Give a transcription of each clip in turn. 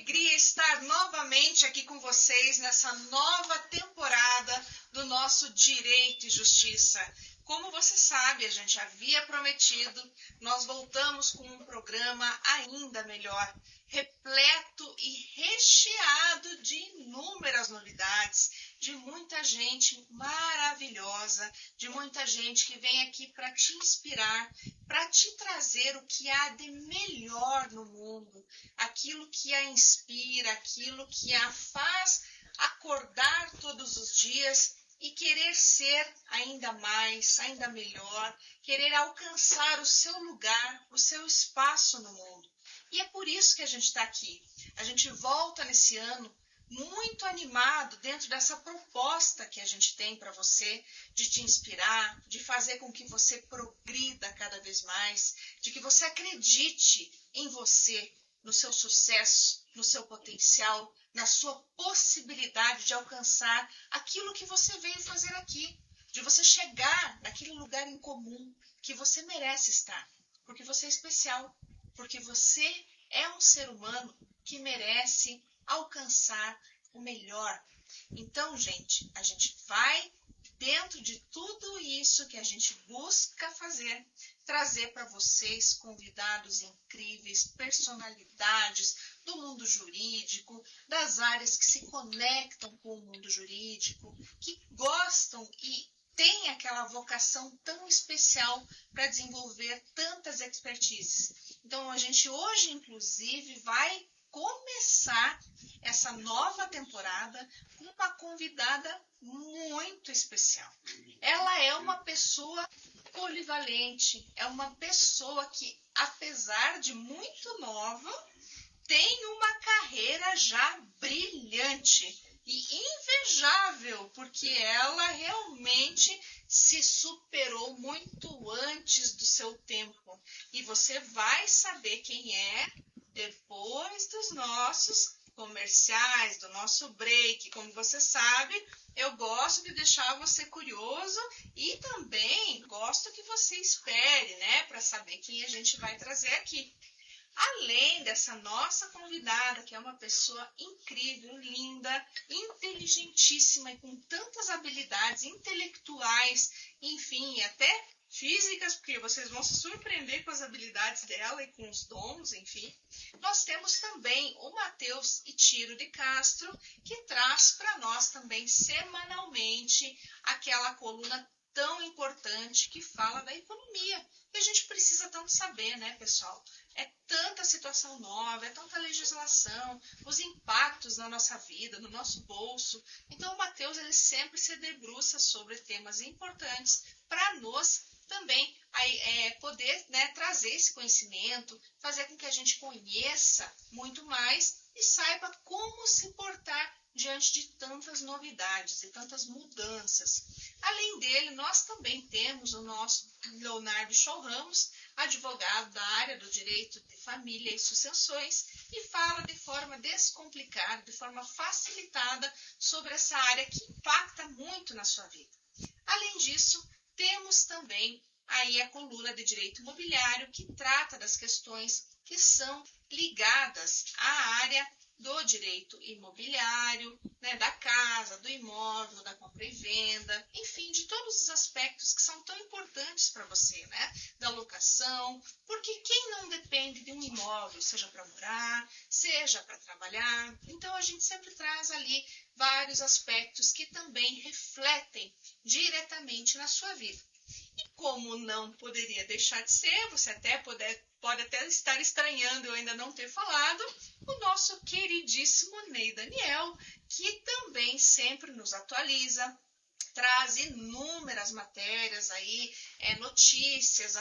alegria estar novamente aqui com vocês nessa nova temporada do nosso Direito e Justiça. Como você sabe, a gente havia prometido, nós voltamos com um programa ainda melhor, repleto e recheado de inúmeras novidades, de muita gente maravilhosa, de muita gente que vem aqui para te inspirar, para te trazer o que há de melhor no mundo, aquilo que a inspira, aquilo que a faz acordar todos os dias e querer ser ainda mais, ainda melhor, querer alcançar o seu lugar, o seu espaço no mundo. E é por isso que a gente está aqui. A gente volta nesse ano muito animado dentro dessa proposta que a gente tem para você, de te inspirar, de fazer com que você progrida cada vez mais, de que você acredite em você, no seu sucesso, no seu potencial, na sua possibilidade de alcançar aquilo que você veio fazer aqui, de você chegar naquele lugar em comum que você merece estar, porque você é especial, porque você é um ser humano que merece alcançar o melhor. Então, gente, a gente vai, dentro de tudo isso que a gente busca fazer, trazer para vocês convidados incríveis, personalidades do mundo jurídico, das áreas que se conectam com o mundo jurídico, que gostam e têm aquela vocação tão especial para desenvolver tantas expertises. Então, a gente hoje, inclusive, vai começar essa nova temporada com uma convidada muito especial. Ela é uma pessoa polivalente, é uma pessoa que, apesar de muito nova, tem uma carreira já brilhante e invejável, porque ela realmente se superou muito antes do seu tempo. E você vai saber quem é depois dos nossos comerciais, do nosso break. Como você sabe, eu gosto de deixar você curioso e também gosto que você espere, né, para saber quem a gente vai trazer aqui. Além dessa nossa convidada, que é uma pessoa incrível, linda, inteligentíssima e com tantas habilidades intelectuais, enfim, e até físicas, porque vocês vão se surpreender com as habilidades dela e com os dons, enfim. Nós temos também o Matheus Itiro de Castro, que traz para nós também semanalmente aquela coluna tão importante que fala da economia, que a gente precisa tanto saber, né, pessoal? É tanta situação nova, é tanta legislação, os impactos na nossa vida, no nosso bolso. Então, o Matheus ele sempre se debruça sobre temas importantes para nós também poder, né, trazer esse conhecimento, fazer com que a gente conheça muito mais e saiba como se portar diante de tantas novidades e tantas mudanças. Além dele, nós também temos o nosso Leonardo Show Ramos, advogado da área do direito de família e sucessões, e fala de forma descomplicada, de forma facilitada sobre essa área que impacta muito na sua vida. Além disso, temos também aí a coluna de direito imobiliário, que trata das questões que são ligadas à área do direito imobiliário, né, da casa, do imóvel, da compra e venda, enfim, de todos os aspectos que são tão importantes para você, né, da locação, porque quem não depende de um imóvel, seja para morar, seja para trabalhar, então a gente sempre traz ali vários aspectos que também refletem diretamente na sua vida. E como não poderia deixar de ser, você até pode até estar estranhando eu ainda não ter falado, o nosso queridíssimo Ney Daniel, que também sempre nos atualiza, traz inúmeras matérias aí, notícias,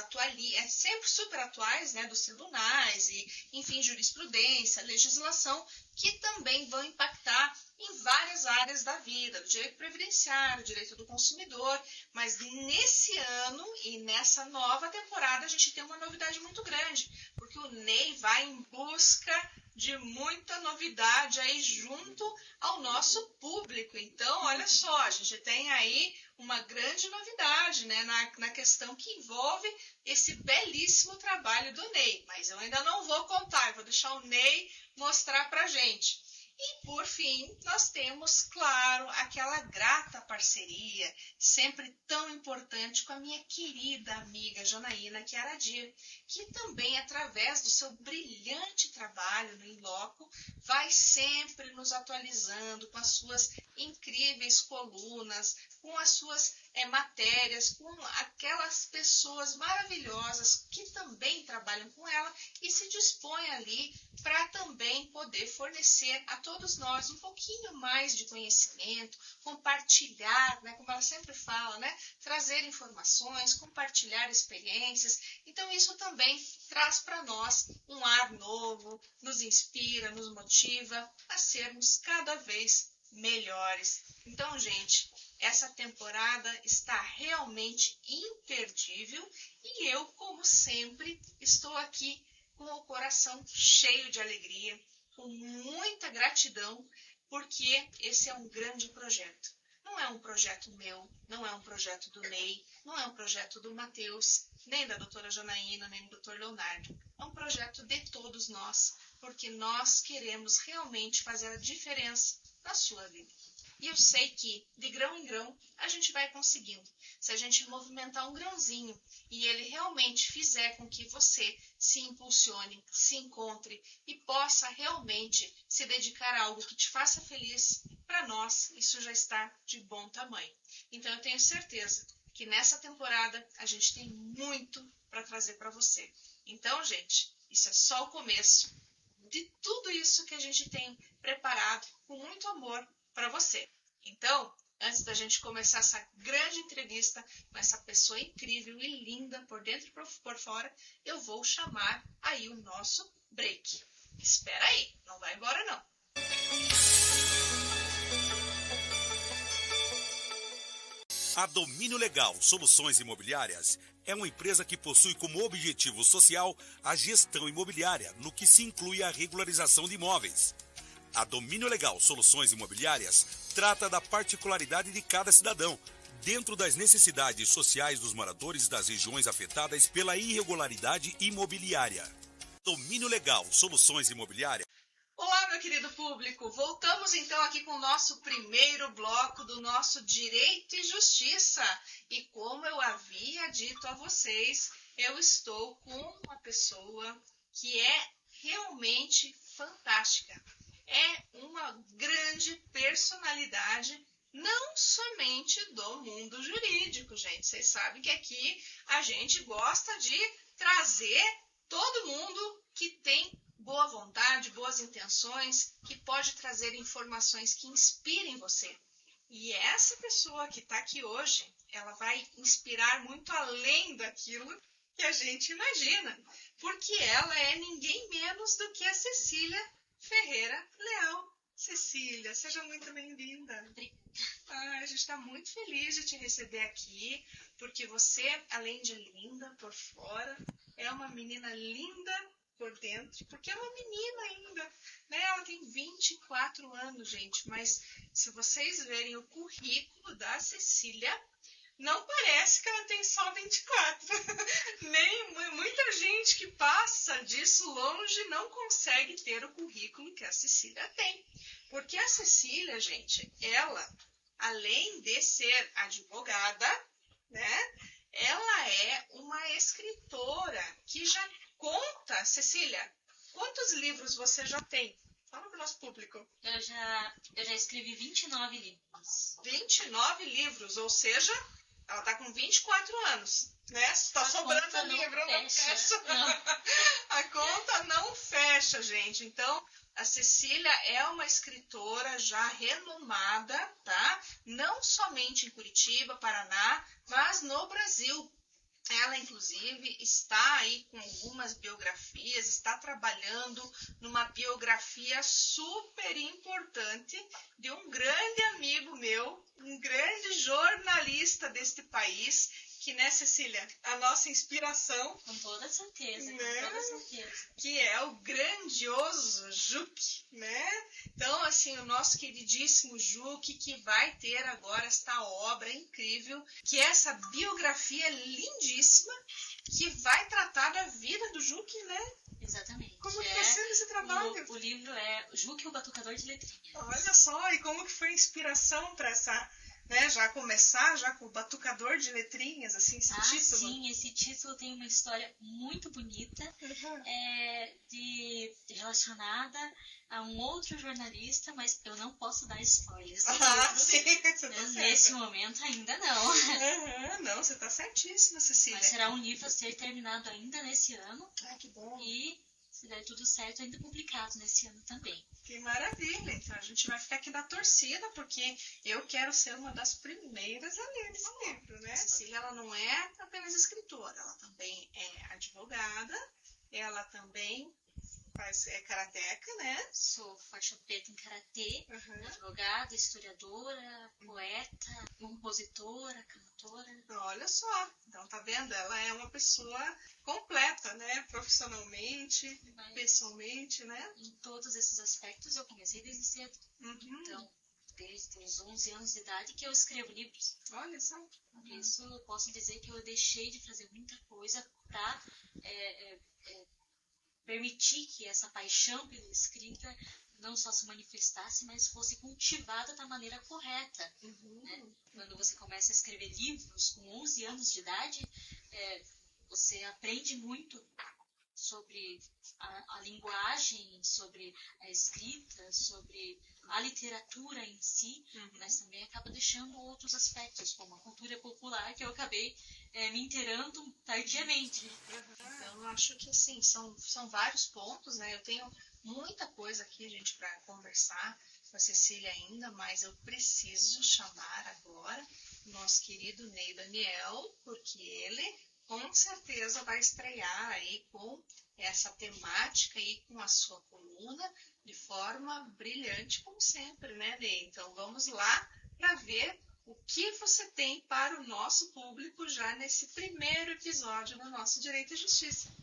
sempre super atuais, né, dos tribunais e, enfim, jurisprudência, legislação, que também vão impactar em várias áreas da vida, do direito previdenciário, direito do consumidor, mas nesse ano e nessa nova temporada a gente tem uma novidade muito grande, porque o Ney vai em busca de muita novidade aí junto ao nosso público. Então, olha só, a gente tem aí uma grande novidade, né, na questão que envolve esse belíssimo trabalho do Ney. Mas eu ainda não vou contar, eu vou deixar o Ney mostrar pra gente. E, por fim, nós temos, claro, aquela grata parceria, sempre tão importante, com a minha querida amiga Janaína Chiaradia, que também, através do seu brilhante trabalho no In Loco, vai sempre nos atualizando com as suas incríveis colunas, com as suas matérias, com aquelas pessoas maravilhosas que também trabalham com ela e se dispõem ali para também poder fornecer a todos nós um pouquinho mais de conhecimento, compartilhar, né, como ela sempre fala, né, trazer informações, compartilhar experiências. Então isso também traz para nós um ar novo, nos inspira, nos motiva a sermos cada vez melhores. Então, gente, essa temporada está realmente imperdível e eu, como sempre, estou aqui com o coração cheio de alegria, com muita gratidão, porque esse é um grande projeto. Não é um projeto meu, não é um projeto do Ney, não é um projeto do Matheus, nem da doutora Janaína, nem do doutor Leonardo. É um projeto de todos nós, porque nós queremos realmente fazer a diferença na sua vida. E eu sei que, de grão em grão, a gente vai conseguindo. Se a gente movimentar um grãozinho e ele realmente fizer com que você se impulsione, se encontre e possa realmente se dedicar a algo que te faça feliz, para nós isso já está de bom tamanho. Então eu tenho certeza que nessa temporada a gente tem muito para trazer para você. Então, gente, isso é só o começo de tudo isso que a gente tem preparado com muito amor para você. Então, antes da gente começar essa grande entrevista com essa pessoa incrível e linda por dentro e por fora, eu vou chamar aí o nosso break. Espera aí, não vai embora não. A Domínio Legal Soluções Imobiliárias é uma empresa que possui como objetivo social a gestão imobiliária, no que se inclui a regularização de imóveis. A Domínio Legal Soluções Imobiliárias trata da particularidade de cada cidadão, dentro das necessidades sociais dos moradores das regiões afetadas pela irregularidade imobiliária. Domínio Legal Soluções Imobiliárias. Olá, meu querido público! Voltamos então aqui com o nosso primeiro bloco do nosso Direito e Justiça. E como eu havia dito a vocês, eu estou com uma pessoa que é realmente fantástica. É uma grande personalidade, não somente do mundo jurídico, gente. Vocês sabem que aqui a gente gosta de trazer todo mundo que tem boa vontade, boas intenções, que pode trazer informações que inspirem você. E essa pessoa que está aqui hoje, ela vai inspirar muito além daquilo que a gente imagina, porque ela é ninguém menos do que a Cecília Ferreira Leal. Cecília, seja muito bem-vinda. A gente está muito feliz de te receber aqui, porque você, além de linda por fora, é uma menina linda por dentro, porque é uma menina ainda, né? Ela tem 24 anos, gente, mas se vocês verem o currículo da Cecília, não parece que ela tem só 24. Nem muita gente que passa disso longe não consegue ter o currículo que a Cecília tem. Porque a Cecília, gente, ela, além de ser advogada, né? Ela é uma escritora que já conta. Cecília, quantos livros você já tem? Fala para o nosso público. Eu já escrevi 29 livros. 29 livros, ou seja, ela está com 24 anos, né? Está sobrando livro, não fecha. Não. A conta não fecha, gente. Então, a Cecília é uma escritora já renomada, tá? Não somente em Curitiba, Paraná, mas no Brasil. Ela, inclusive, está aí com algumas biografias, está trabalhando numa biografia super importante de um grande amigo meu, um grande jornalista deste país, que, né, Cecília, a nossa inspiração. Com toda certeza, né? Com toda certeza. Que é o grandioso Juque, né? Então, assim, o nosso queridíssimo Juque, que vai ter agora esta obra incrível, que é essa biografia lindíssima, que vai tratar da vida do Juque, né? Exatamente. Como está sendo esse trabalho? O livro é Juque, o Batucador de Letrinhas. Olha só, e como que foi a inspiração para essa, né, já começar já com o Batucador de Letrinhas, assim, esse título? Sim, esse título tem uma história muito bonita, relacionada a um outro jornalista, mas eu não posso dar spoilers. Sim, você tá Nesse momento ainda não. Não, você tá certíssima, Cecília. Mas será um livro a ser terminado ainda nesse ano. Que bom. E, se der tudo certo, ainda publicado nesse ano também. Que maravilha! Então a gente vai ficar aqui na torcida, porque eu quero ser uma das primeiras a ler esse livro, né? Cecília, ela não é apenas escritora, ela também é advogada, ela também é karateca, né? Sou faixa preta em karatê, advogada, historiadora, poeta, compositora, cantora. Olha só, então tá vendo? Ela é uma pessoa completa, né? Profissionalmente, pessoalmente, né? Em todos esses aspectos eu comecei desde cedo. Então, desde os 11 anos de idade que eu escrevo livros. Olha só. Por isso eu posso dizer que eu deixei de fazer muita coisa para permitir que essa paixão pela escrita não só se manifestasse, mas fosse cultivada da maneira correta. Né? Quando você começa a escrever livros com 11 anos de idade, você aprende muito sobre a linguagem, sobre a escrita, sobre a literatura em si, mas também acaba deixando outros aspectos, como a cultura popular, que eu acabei me inteirando tardiamente. Então, eu acho que, assim, são vários pontos, né? Eu tenho muita coisa aqui, gente, para conversar com a Cecília ainda, mas eu preciso chamar agora o nosso querido Ney Daniel, porque ele, com certeza, vai estrear aí com essa temática e com a sua coluna de forma brilhante, como sempre, né, Ney? Então, vamos lá para ver o que você tem para o nosso público já nesse primeiro episódio do nosso Direito e Justiça.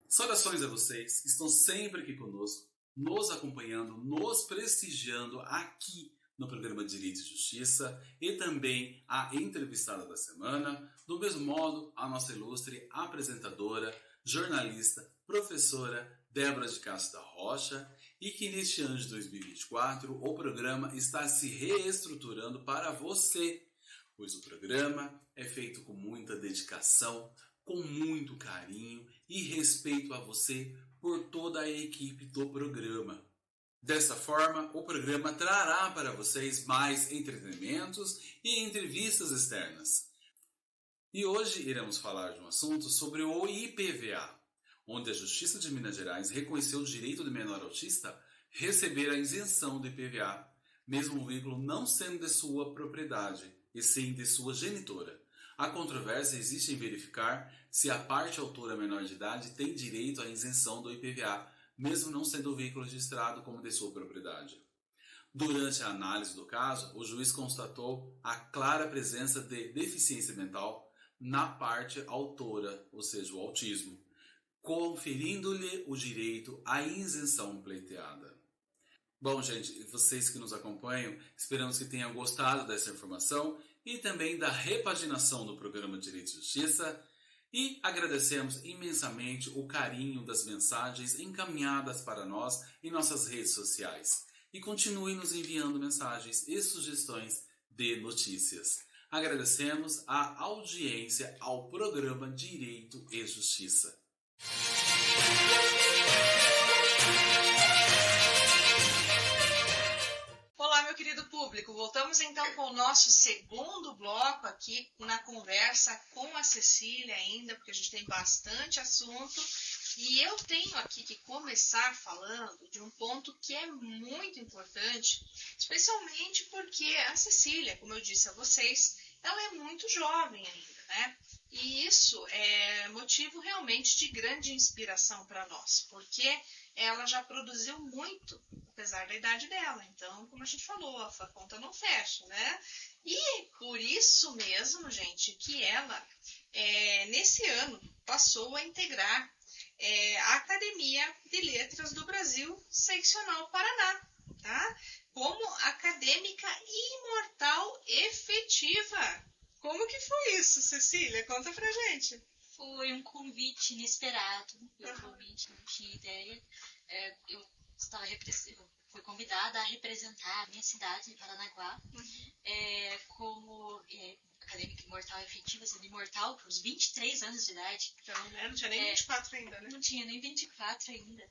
Saudações a vocês que estão sempre aqui conosco, nos acompanhando, nos prestigiando aqui no programa Direito e Justiça e também a entrevistada da semana, do mesmo modo a nossa ilustre apresentadora, jornalista, professora Débora de Castro da Rocha, e que neste ano de 2024 o programa está se reestruturando para você, pois o programa é feito com muita dedicação, com muito carinho e respeito a você por toda a equipe do programa. Dessa forma, o programa trará para vocês mais entretenimentos e entrevistas externas. E hoje iremos falar de um assunto sobre o IPVA, onde a Justiça de Minas Gerais reconheceu o direito do menor autista receber a isenção do IPVA, mesmo o veículo não sendo de sua propriedade, e sim de sua genitora. A controvérsia existe em verificar se a parte autora menor de idade tem direito à isenção do IPVA, mesmo não sendo o veículo registrado como de sua propriedade. Durante a análise do caso, o juiz constatou a clara presença de deficiência mental na parte autora, ou seja, o autismo, conferindo-lhe o direito à isenção pleiteada. Bom, gente, vocês que nos acompanham, esperamos que tenham gostado dessa informação e também da repaginação do programa Direito e Justiça, e agradecemos imensamente o carinho das mensagens encaminhadas para nós em nossas redes sociais. E continue nos enviando mensagens e sugestões de notícias. Agradecemos a audiência ao programa Direito e Justiça. Olá, meu querido público. Voltamos então com o nosso segundo bloco aqui na conversa com a Cecília ainda, porque a gente tem bastante assunto. E eu tenho aqui que começar falando de um ponto que é muito importante, especialmente porque a Cecília, como eu disse a vocês, ela é muito jovem ainda, né? E isso é motivo realmente de grande inspiração para nós, porque ela já produziu muito, apesar da idade dela. Então, como a gente falou, a conta não fecha, né? E por isso mesmo, gente, que ela, nesse ano, passou a integrar a Academia de Letras do Brasil, Seccional Paraná, tá? Como acadêmica imortal efetiva. Como que foi isso, Cecília? Conta pra gente. Foi um convite inesperado, eu realmente não tinha ideia. Eu fui convidada a representar a minha cidade, Paranaguá, como acadêmica imortal efetiva, sendo imortal por uns 23 anos de idade. Então, né? Não tinha nem 24 ainda, né? Não tinha nem 24 ainda.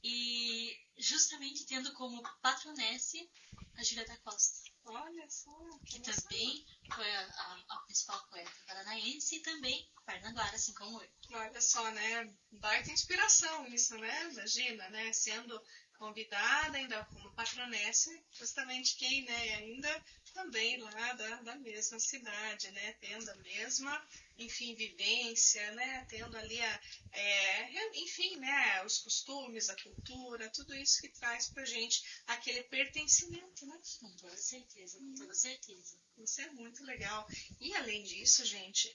E justamente tendo como patronesse a Júlia da Costa. Olha só. Que também foi a principal poeta paranaense e também paranaguara, assim como eu. Olha só, né? Baita inspiração isso, né? Imagina, né? Sendo convidada ainda como patronesse, justamente quem, né? Ainda também lá da mesma cidade, né? Tendo a mesma, enfim, vivência, né? Tendo ali enfim, né? Os costumes, a cultura, tudo isso que traz pra gente aquele pertencimento, né? Com toda certeza, com toda certeza. Isso é muito legal. E além disso, gente,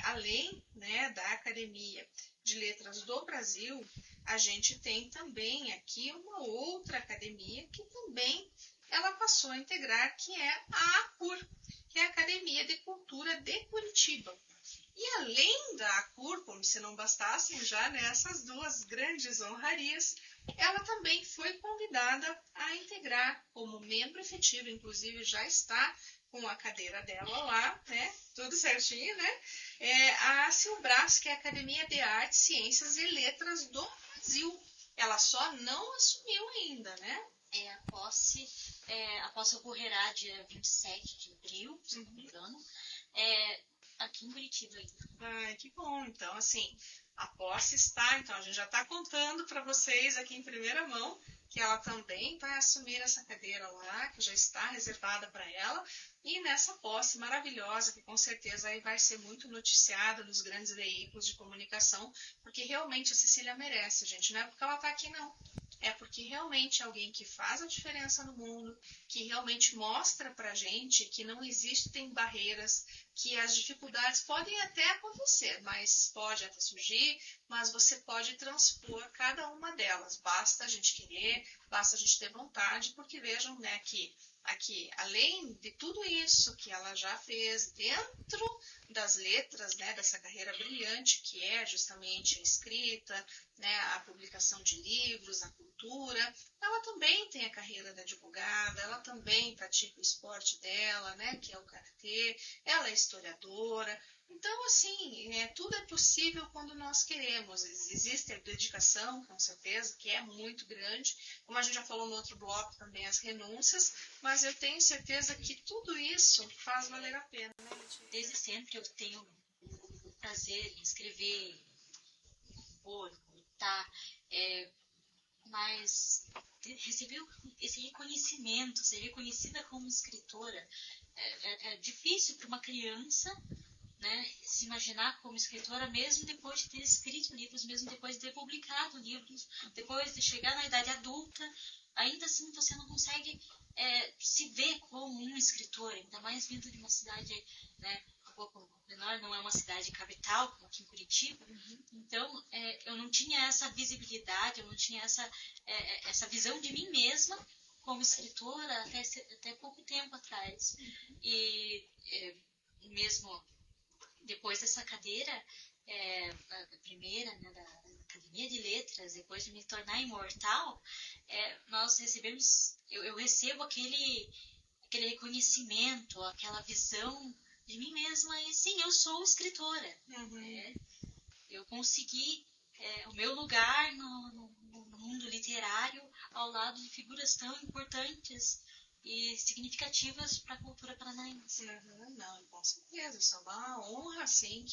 além, né, da Academia de Letras do Brasil, a gente tem também aqui uma outra academia que também ela passou a integrar, que é a ACUR, que é a Academia de Cultura de Curitiba. E além da ACUR, como se não bastassem já, né, essas duas grandes honrarias, ela também foi convidada a integrar como membro efetivo, inclusive já está com a cadeira dela lá, né? Tudo certinho, né? A Silbras, que é a Academia de Artes, Ciências e Letras do Brasil. Ela só não assumiu ainda, né? A posse ocorrerá dia 27 de abril, se não me engano, aqui em Curitiba ainda. Ai, que bom. Então, assim, a posse está, então a gente já está contando para vocês aqui em primeira mão que ela também vai assumir essa cadeira lá, que já está reservada para ela, e nessa posse maravilhosa, que com certeza aí vai ser muito noticiada nos grandes veículos de comunicação, porque realmente a Cecília merece, gente, não é porque ela está aqui, não. É porque realmente é alguém que faz a diferença no mundo, que realmente mostra pra gente que não existem barreiras, que as dificuldades podem até acontecer, mas pode até surgir, mas você pode transpor cada uma delas. Basta a gente querer, basta a gente ter vontade, porque vejam, né, que aqui, além de tudo isso que ela já fez dentro das letras, né, dessa carreira brilhante que é justamente a escrita, né, a publicação de livros, a cultura, ela também tem a carreira da advogada, ela também pratica o esporte dela, né, que é o karatê, ela é historiadora. Então, assim, tudo é possível quando nós queremos. Existe a dedicação, com certeza, que é muito grande. Como a gente já falou no outro bloco também, as renúncias. Mas eu tenho certeza que tudo isso faz valer a pena, né? Desde sempre eu tenho o prazer em escrever, compor, lutar, mas receber esse reconhecimento, ser reconhecida como escritora, é difícil para uma criança, né, se imaginar como escritora, mesmo depois de ter escrito livros, mesmo depois de ter publicado livros, depois de chegar na idade adulta, ainda assim você não consegue se ver como um escritor, ainda mais vindo de uma cidade, né, um pouco menor, não é uma cidade capital, como aqui em Curitiba. Então, eu não tinha essa visibilidade, eu não tinha essa visão de mim mesma como escritora até pouco tempo atrás. E mesmo depois dessa cadeira, a primeira, né, da Academia de Letras, depois de me tornar imortal, nós recebemos, eu recebo aquele reconhecimento, aquela visão de mim mesma, e sim, eu sou escritora. Eu consegui o meu lugar no mundo literário ao lado de figuras tão importantes e significativas para a cultura paranaense. Não, com certeza, isso é uma honra, assim,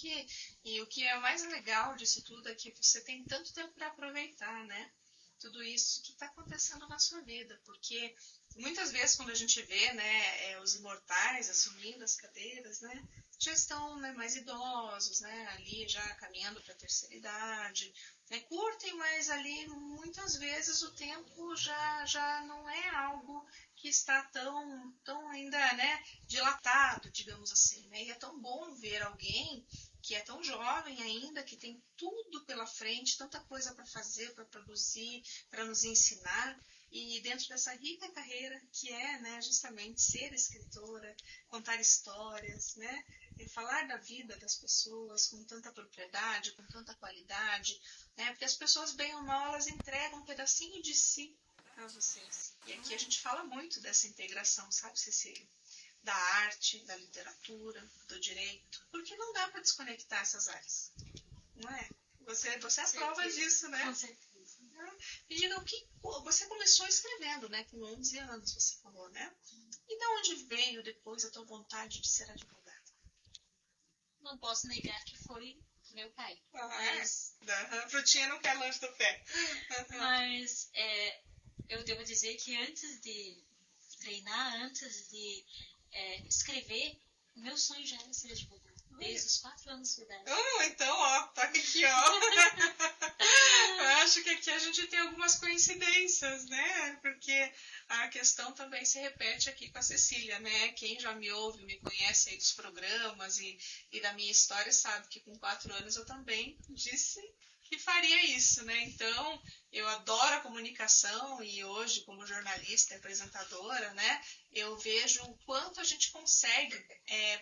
e o que é mais legal disso tudo é que você tem tanto tempo para aproveitar, né? Tudo isso que está acontecendo na sua vida, porque muitas vezes quando a gente vê, né, os imortais assumindo as cadeiras, né, já estão, né, mais idosos, né, ali já caminhando para a terceira idade, né, curtem, mas ali muitas vezes o tempo já não é algo que está tão ainda, né, dilatado, digamos assim, né, e é tão bom ver alguém que é tão jovem ainda, que tem tudo pela frente, tanta coisa para fazer, para produzir, para nos ensinar. E dentro dessa rica carreira que é, né, justamente ser escritora, contar histórias, né, e falar da vida das pessoas com tanta propriedade, com tanta qualidade, né, porque as pessoas, bem ou mal, elas entregam um pedacinho de si a vocês. E aqui a gente fala muito dessa integração, sabe, Cecília? Da arte, da literatura, do direito, porque não dá para desconectar essas áreas, não é? Você é a prova disso, né? Com certeza. Me diga, o que você começou escrevendo, né? Com 11 anos, você falou, né? E de onde veio depois a tua vontade de ser advogada? Não posso negar que foi meu pai. Mas, frutinha não quer longe do pé. Mas eu devo dizer que antes de treinar, antes de escrever, o meu sonho já era ser advogada. Desde os 4 anos de idade. Então, ó, toca aqui, ó. Eu acho que aqui a gente tem algumas coincidências, né? Porque a questão também se repete aqui com a Cecília, né? Quem já me ouve, me conhece aí dos programas e da minha história sabe que com 4 anos eu também disse que faria isso, né? Então, eu adoro a comunicação e hoje, como jornalista e apresentadora, né? Eu vejo o quanto a gente consegue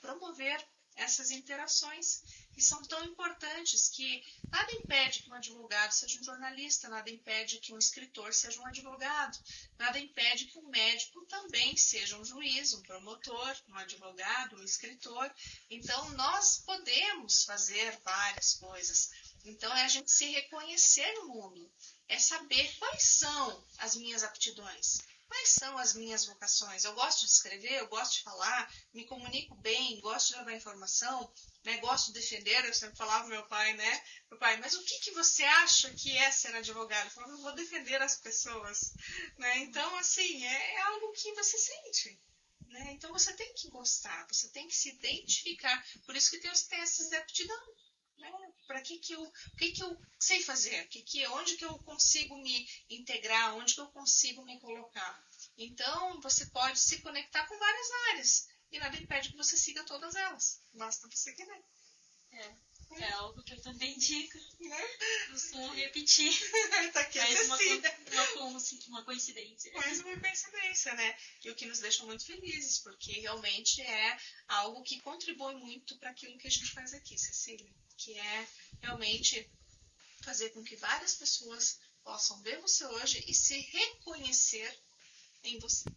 promover essas interações que são tão importantes, que nada impede que um advogado seja um jornalista, nada impede que um escritor seja um advogado, nada impede que um médico também seja um juiz, um promotor, um advogado, um escritor. Então, nós podemos fazer várias coisas. Então, é a gente se reconhecer no mundo, é saber quais são as minhas aptidões. Quais são as minhas vocações? Eu gosto de escrever, eu gosto de falar, me comunico bem, gosto de levar informação, né? Gosto de defender. Eu sempre falava pro meu pai, né? Meu pai, mas o que você acha que é ser advogado? Eu falava, eu vou defender as pessoas, né? Então, assim, é algo que você sente, né? Então, você tem que gostar, você tem que se identificar. Por isso que tem os testes de aptidão. Né? Para o que eu sei fazer, onde que eu consigo me integrar, onde que eu consigo me colocar. Então, você pode se conectar com várias áreas e nada impede que você siga todas elas. Basta você querer. É algo que eu também digo. Né? Costumo repetir. Tá aqui mais uma coincidência. Mais uma coincidência, né? E o que nos deixa muito felizes, porque realmente é algo que contribui muito para aquilo que a gente faz aqui, Cecília. Que é realmente fazer com que várias pessoas possam ver você hoje e se reconhecer em você,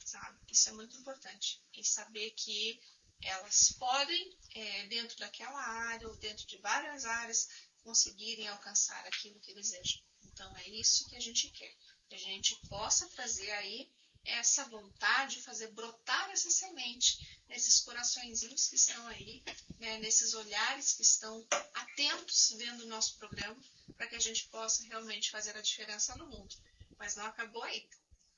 sabe? Isso é muito importante. E saber que elas podem, dentro daquela área ou dentro de várias áreas, conseguirem alcançar aquilo que desejam. Então, é isso que a gente quer. Que a gente possa fazer aí essa vontade, fazer brotar essa semente nesses coraçõezinhos que estão aí, né, nesses olhares que estão atentos vendo o nosso programa, para que a gente possa realmente fazer a diferença no mundo. Mas não acabou aí.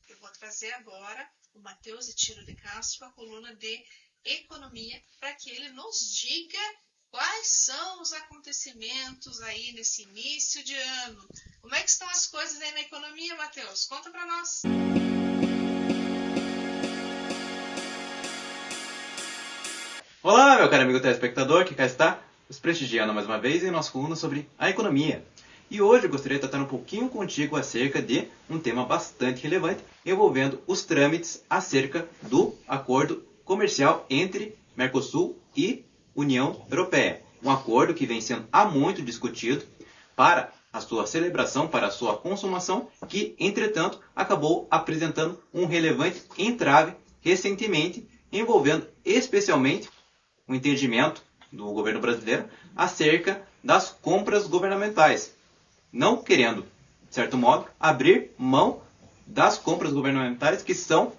Eu vou trazer agora o Matheus Itiro de Castro com a coluna de Economia, para que ele nos diga quais são os acontecimentos aí nesse início de ano. Como é que estão as coisas aí na economia, Matheus? Conta para nós. Olá, meu caro amigo telespectador, que cá está nos prestigiando mais uma vez em nossa coluna sobre a economia. E hoje eu gostaria de tratar um pouquinho contigo acerca de um tema bastante relevante envolvendo os trâmites acerca do acordo comercial entre Mercosul e União Europeia. Um acordo que vem sendo há muito discutido para a sua celebração, para a sua consumação, que, entretanto, acabou apresentando um relevante entrave recentemente, envolvendo especialmente o entendimento do governo brasileiro acerca das compras governamentais, não querendo, de certo modo, abrir mão das compras governamentais que são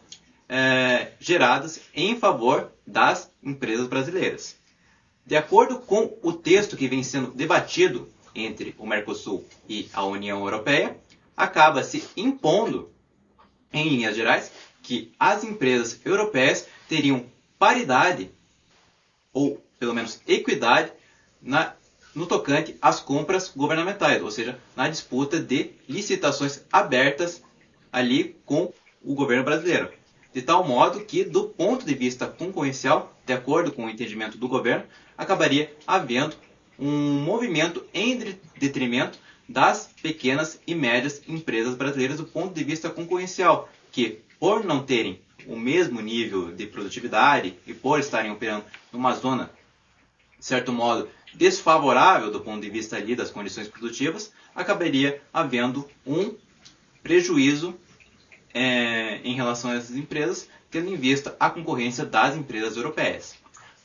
geradas em favor das empresas brasileiras. De acordo com o texto que vem sendo debatido entre o Mercosul e a União Europeia, acaba se impondo, em linhas gerais, que as empresas europeias teriam paridade ou pelo menos equidade no tocante às compras governamentais, ou seja, na disputa de licitações abertas ali com o governo brasileiro. De tal modo que, do ponto de vista concorrencial, de acordo com o entendimento do governo, acabaria havendo um movimento em detrimento das pequenas e médias empresas brasileiras do ponto de vista concorrencial, que, por não terem o mesmo nível de produtividade e por estarem operando numa zona, de certo modo, desfavorável do ponto de vista ali das condições produtivas, acabaria havendo um prejuízo em relação a essas empresas, tendo em vista a concorrência das empresas europeias.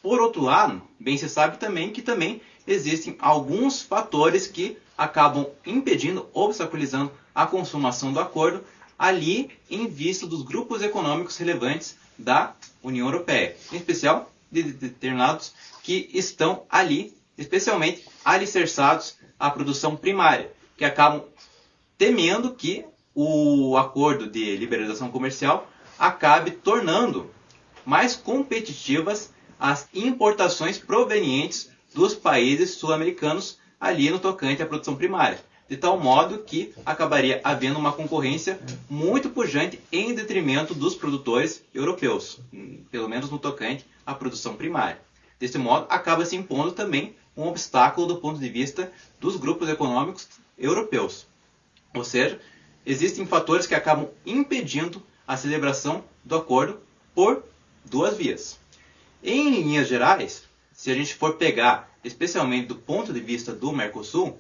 Por outro lado, bem se sabe também que também existem alguns fatores que acabam impedindo, obstaculizando a consumação do acordo ali em vista dos grupos econômicos relevantes da União Europeia, em especial de determinados que estão ali, especialmente alicerçados à produção primária, que acabam temendo que o acordo de liberalização comercial acabe tornando mais competitivas as importações provenientes dos países sul-americanos ali no tocante à produção primária, de tal modo que acabaria havendo uma concorrência muito pujante em detrimento dos produtores europeus, pelo menos no tocante à produção primária. Desse modo, acaba se impondo também um obstáculo do ponto de vista dos grupos econômicos europeus. Ou seja, existem fatores que acabam impedindo a celebração do acordo por duas vias. Em linhas gerais, se a gente for pegar, especialmente do ponto de vista do Mercosul,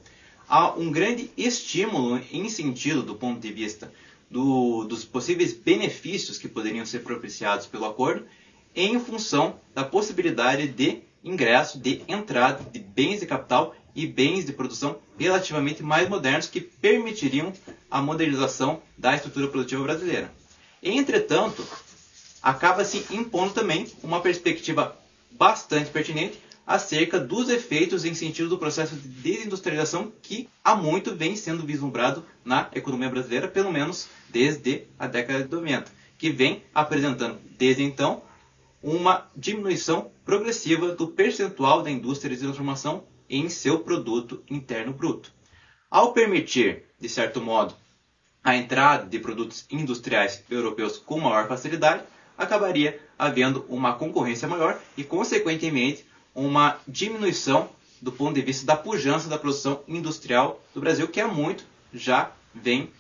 há um grande estímulo em sentido do ponto de vista dos possíveis benefícios que poderiam ser propiciados pelo acordo, em função da possibilidade de ingresso, de entrada de bens de capital e bens de produção relativamente mais modernos que permitiriam a modernização da estrutura produtiva brasileira. Entretanto, acaba se impondo também uma perspectiva bastante pertinente acerca dos efeitos em sentido do processo de desindustrialização que há muito vem sendo vislumbrado na economia brasileira, pelo menos desde a década de 90, que vem apresentando desde então uma diminuição progressiva do percentual da indústria de transformação em seu produto interno bruto. Ao permitir, de certo modo, a entrada de produtos industriais europeus com maior facilidade, acabaria havendo uma concorrência maior e, consequentemente, uma diminuição do ponto de vista da pujança da produção industrial do Brasil, que há muito já vem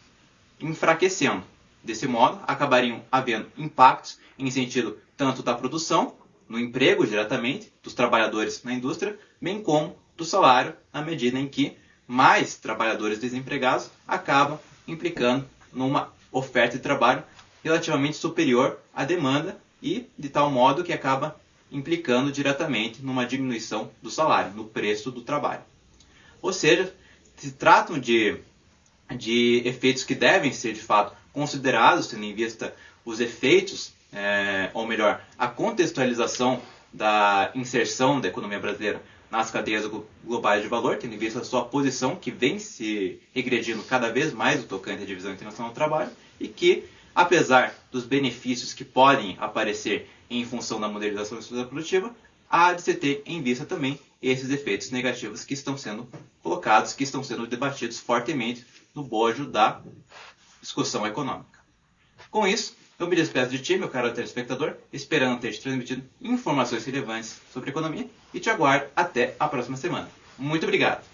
enfraquecendo. Desse modo, acabariam havendo impactos em sentido tanto da produção, no emprego diretamente, dos trabalhadores na indústria, bem como do salário, na medida em que mais trabalhadores desempregados acabam implicando numa oferta de trabalho relativamente superior à demanda e de tal modo que acaba implicando diretamente numa diminuição do salário, no preço do trabalho. Ou seja, se tratam de efeitos que devem ser de fato considerados, tendo em vista os efeitos, ou melhor, a contextualização da inserção da economia brasileira nas cadeias globais de valor, tendo em vista a sua posição que vem se regredindo cada vez mais no tocante à divisão internacional do trabalho e que, apesar dos benefícios que podem aparecer em função da modernização da estrutura produtiva, há de se ter em vista também esses efeitos negativos que estão sendo colocados, que estão sendo debatidos fortemente no bojo da discussão econômica. Com isso, eu me despeço de ti, meu caro telespectador, esperando ter te transmitido informações relevantes sobre economia e te aguardo até a próxima semana. Muito obrigado!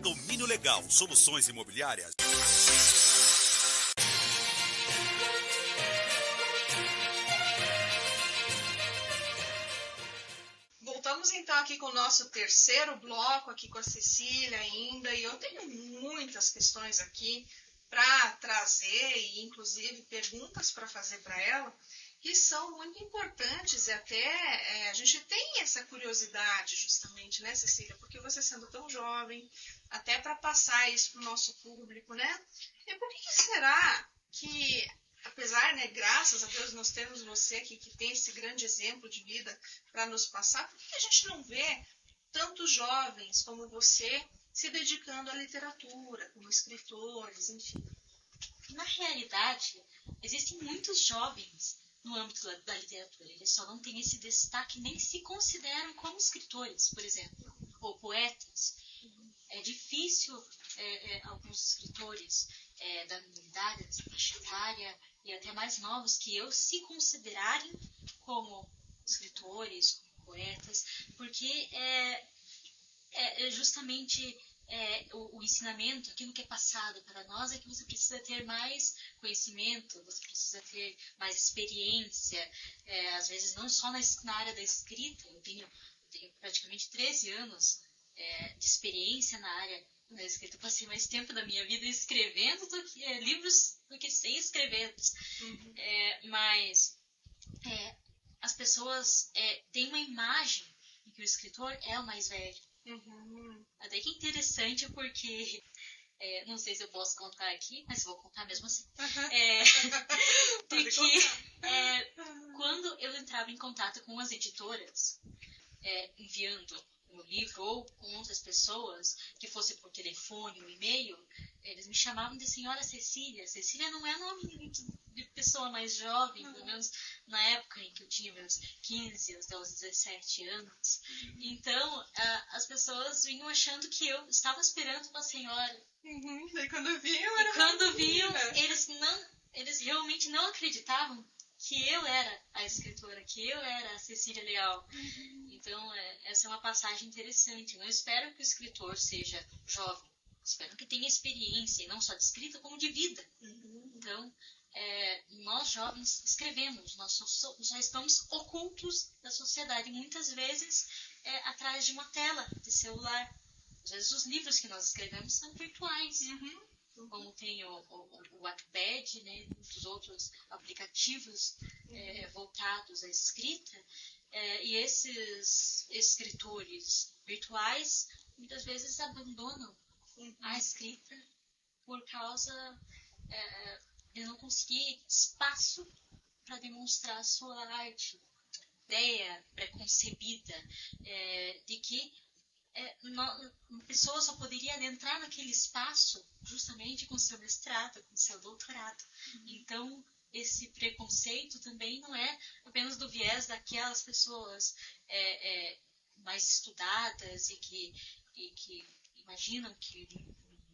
Domínio Legal, soluções imobiliárias. Voltamos então aqui com o nosso terceiro bloco, aqui com a Cecília ainda, e eu tenho muitas questões aqui para trazer e inclusive perguntas para fazer para ela, que são muito importantes e até a gente tem essa curiosidade justamente, né, Cecília? Porque você sendo tão jovem, até para passar isso para o nosso público, né? E por que será que, apesar, né, graças a Deus nós temos você aqui que tem esse grande exemplo de vida para nos passar, por que a gente não vê tantos jovens como você se dedicando à literatura, como escritores, enfim? Na realidade, existem muitos jovens no âmbito da literatura. Eles só não têm esse destaque, nem se consideram como escritores, por exemplo, ou poetas. É difícil alguns escritores da minha idade, dessa faixa etária, e até mais novos que eu, se considerarem como escritores, como poetas, porque justamente o ensinamento, aquilo que é passado para nós, é que você precisa ter mais conhecimento, você precisa ter mais experiência, às vezes não só na área da escrita. Eu tenho praticamente 13 anos de experiência na área da escrita. Eu passei mais tempo da minha vida escrevendo livros do que sem escrever. Mas as pessoas têm uma imagem de que o escritor é o mais velho. Até que interessante, porque não sei se eu posso contar aqui, mas vou contar mesmo assim. Quando eu entrava em contato com as editoras, enviando o meu livro ou com outras pessoas, que fosse por telefone ou e-mail, eles me chamavam de Senhora Cecília. Cecília não é nome de pessoa mais jovem, pelo menos na época em que eu tinha meus 15 aos 17 anos. Então, as pessoas vinham achando que eu estava esperando uma senhora. E quando viam, eles realmente não acreditavam que eu era a escritora, que eu era a Cecília Leal. Então, essa é uma passagem interessante. Eu não espero que o escritor seja jovem. Espero que tenha experiência, não só de escrita, como de vida. Então, nós jovens escrevemos, nós já estamos ocultos da sociedade, muitas vezes atrás de uma tela de celular. Às vezes os livros que nós escrevemos são virtuais, como tem o Wattpad, né, dos outros aplicativos voltados à escrita, e esses escritores virtuais muitas vezes abandonam a escrita por causa de não conseguir espaço para demonstrar a sua arte, ideia preconcebida de que uma pessoa só poderia adentrar naquele espaço justamente com seu mestrado, com seu doutorado. Então, esse preconceito também não é apenas do viés daquelas pessoas mais estudadas e que imaginam que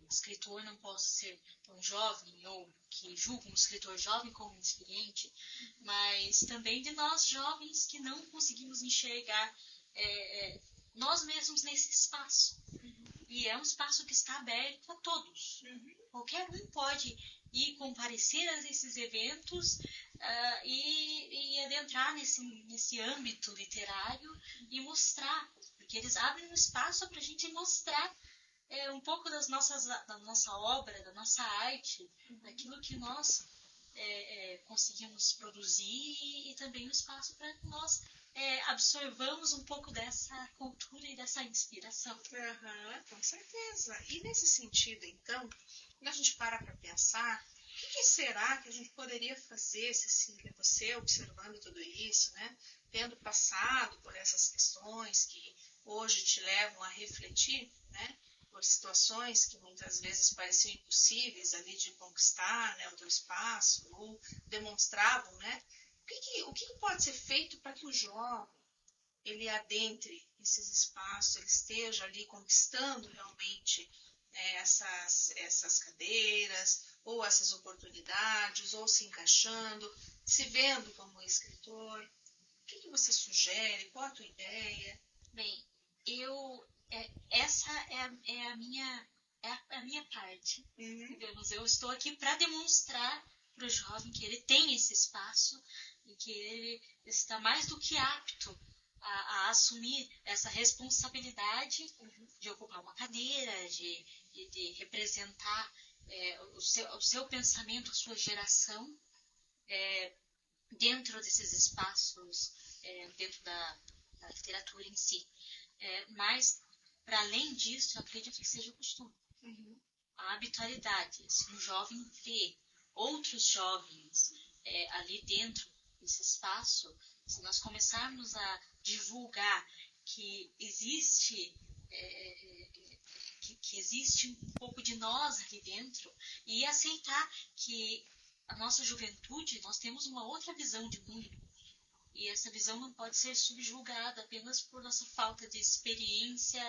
um escritor não possa ser tão jovem, ou que julgam um escritor jovem como inexperiente, mas também de nós jovens que não conseguimos enxergar nós mesmos nesse espaço. E é um espaço que está aberto a todos. Qualquer um pode ir comparecer a esses eventos e adentrar nesse âmbito literário e mostrar, porque eles abrem um espaço para a gente mostrar um pouco da nossa obra, da nossa arte, daquilo que nós conseguimos produzir, e também um espaço para que nós absorvamos um pouco dessa cultura e dessa inspiração. Com certeza. E nesse sentido, então, quando a gente para pensar, o que será que a gente poderia fazer, Cecília, você observando tudo isso, né? Tendo passado por essas questões que hoje te levam a refletir, né? Por situações que muitas vezes pareciam impossíveis ali de conquistar, né, o teu espaço, ou demonstravam, né? O que pode ser feito para que o jovem ele adentre esses espaços, ele esteja ali conquistando realmente essas cadeiras, ou essas oportunidades, ou se encaixando, se vendo como escritor? O que você sugere? Qual a tua ideia? Bem, essa é a minha parte. Digamos, eu estou aqui para demonstrar para o jovem que ele tem esse espaço e que ele está mais do que apto a assumir essa responsabilidade de ocupar uma cadeira, de representar o seu pensamento, a sua geração dentro desses espaços, dentro da literatura em si. Mas, para além disso, eu acredito que seja o costume. A habitualidade. Se um jovem vê outros jovens ali dentro desse espaço, se nós começarmos a divulgar que existe um pouco de nós ali dentro, e aceitar que a nossa juventude, nós temos uma outra visão de mundo, e essa visão não pode ser subjugada apenas por nossa falta de experiência,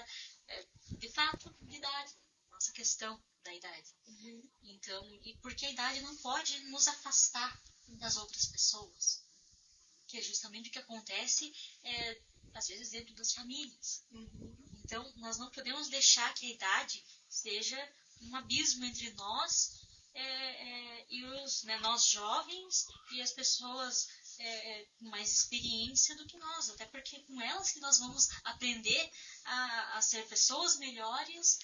de fato, de idade, nossa questão da idade. Então, e porque a idade não pode nos afastar das outras pessoas. Que que é justamente o que acontece, às vezes, dentro das famílias. Então, nós não podemos deixar que a idade seja um abismo entre nós e nós jovens e as pessoas com mais experiência do que nós, até porque é com elas que nós vamos aprender a ser pessoas melhores,